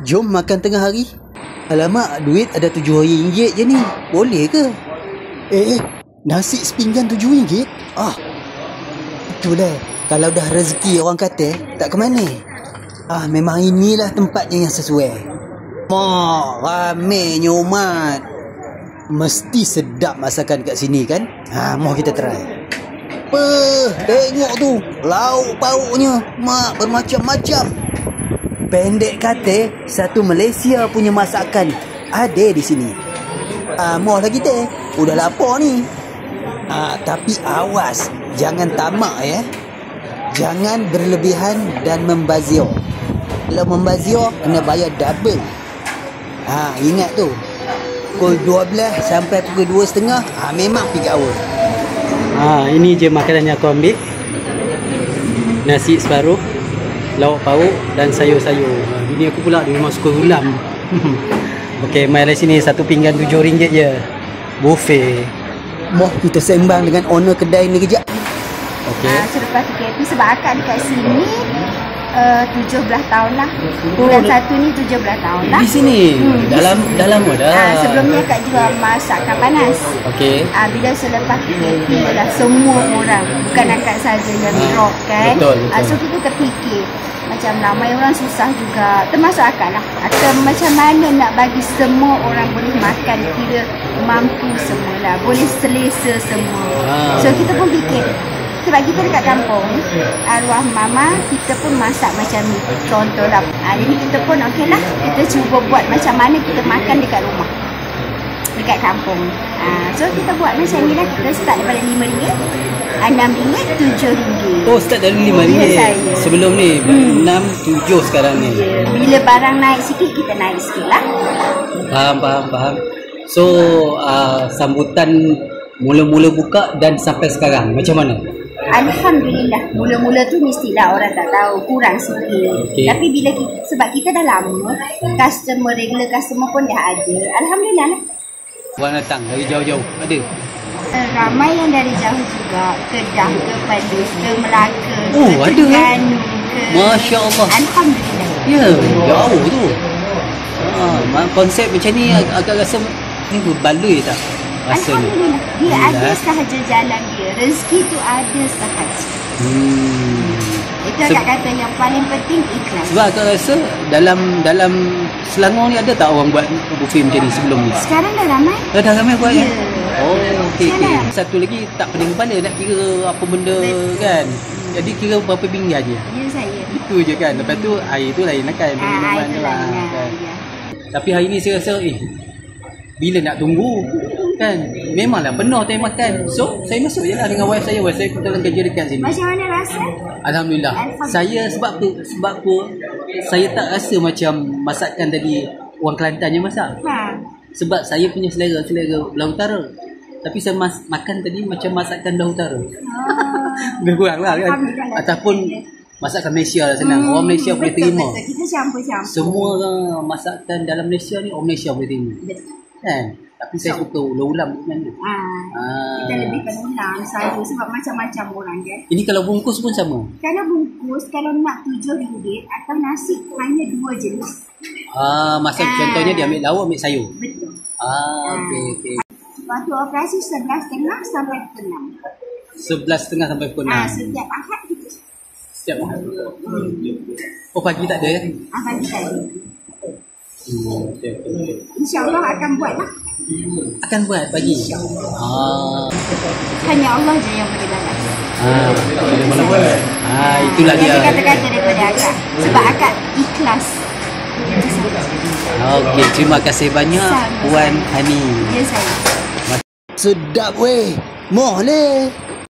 Jom makan tengah hari. Alamak, duit ada RM7 je ni. Boleh ke? Nasi sepinggan RM7? Itulah. Kalau dah rezeki orang kata, tak ke mana. Memang inilah tempatnya yang sesuai. Ramainya umat. Mesti sedap masakan kat sini kan? Mau kita try. Tengok tu, lauk pauknya mak bermacam-macam. Pendek kata, satu Malaysia punya masakan ada di sini. Mau lah kita, udah lapar ni. Tapi awas, jangan tamak ya. Jangan berlebihan dan membazir. Kalau membazir, kena bayar double. Ingat tu, pukul 12 sampai pukul 2.30 memang peak hour. Ini je makanan yang aku ambil. Nasi separuh, lauk pauk dan sayur-sayur. Bini aku pula dia memang suka ulam. Okey, mari sini satu pinggan RM7 je. Buffet. Mau kita sembang dengan owner kedai ni kejap. Okey. Selepas PKP sebab akak dekat sini 17 tahun lah. Bulan satu ni 17 tahun lah. Di sini? Dah lama dah. Sebelum ni akak jual masakan panas. Okey. Bila selepas PKP lah semua orang, bukan akak saja yang drop kan. Betul. So kita terfikir macam ramai orang susah juga, termasuk akak lah. Akak macam mana nak bagi semua orang boleh makan, kira mampu semualah, boleh selesa semua. So kita pun fikir, sebab kita dekat kampung, arwah mama kita pun masak macam ni, contohlah. Jadi kita pun okey lah, kita cuba buat macam mana kita makan dekat rumah, dekat kampung. So kita buat macam ni lah. Kita start daripada RM5, RM6, RM7. Start dari RM5. Sebelum ni 6, 7 sekarang ni. Bila barang naik sikit, kita naik sikit lah. Faham. So sambutan mula-mula buka dan sampai sekarang macam mana? Alhamdulillah, mula-mula tu mestilah orang tak tahu, kurang sikit. Tapi bila sebab kita dah lama, regular customer pun dah ada. Alhamdulillah lah. Orang datang dari jauh-jauh, ada? Ramai yang dari jauh juga. Kedah ke, Padus ke, Melaka ke, ada Terengganu ke. Masya Allah. Alhamdulillah. Ya, jauh tu. Konsep macam ni agak rasa ni berbaloi tak? Rasanya. Alhamdulillah. Dia ada sahaja jalan dia. Rezeki tu ada sahaja. Itu agak kata yang paling penting ikhlas. Sebab agak rasa dalam Selangor ni ada tak orang buat buffet macam ni sebelum ni? Sekarang dah ramai. Dah ramai buat ya? Okey. Satu lagi tak pening kepala nak kira apa benda kan. Jadi kira berapa pinggan je? Ya saya. Itu je kan. Lepas tu air tu lain kan. Minuman je lah. Kan. Tapi hari ni saya rasa bila nak tunggu kan, memanglah penuh time makan. So saya masuk je lah dengan wife saya. Wife saya kebetulan kerja dekat sini. Macam mana rasa? Alhamdulillah. Saya sebab apa saya tak rasa macam masakan tadi orang Kelantan je masak. Sebab saya punya selera belah utara. Tapi saya makan tadi macam masakan belah utara. Lebih kurang lah kan. Ataupun masakan Malaysia lah senang. Orang Malaysia boleh terima. Betul. Kita campur-campur. Semua masakan dalam Malaysia ni orang Malaysia boleh terima. Kan? Tapi saya suka ulam sebenarnya. Kita lebihkan ulam, sayur sebab macam-macam orang kan. Ini kalau bungkus pun sama? Kalau bungkus, kalau nak RM7 atau nasi hanya 2 jenis. Contohnya dia ambil lauk, ambil sayur. Betul. Okey. Waktu operasi 11.30 sampai pukul 6. 11.30 sampai pukul 6. Setiap Ahad kita. Setiap Ahad. Pagi tak ada ya? Pagi tak ada. Okay. InsyaAllah akan buat lah. Akan buat pagi? Hanya Allah je yang boleh balas. Itulah dia. Yang kata-kata daripada akak. Sebab akak ikhlas. Okey, terima kasih banyak Puan Hani. Ya saya. Sedap weh. Moh leh.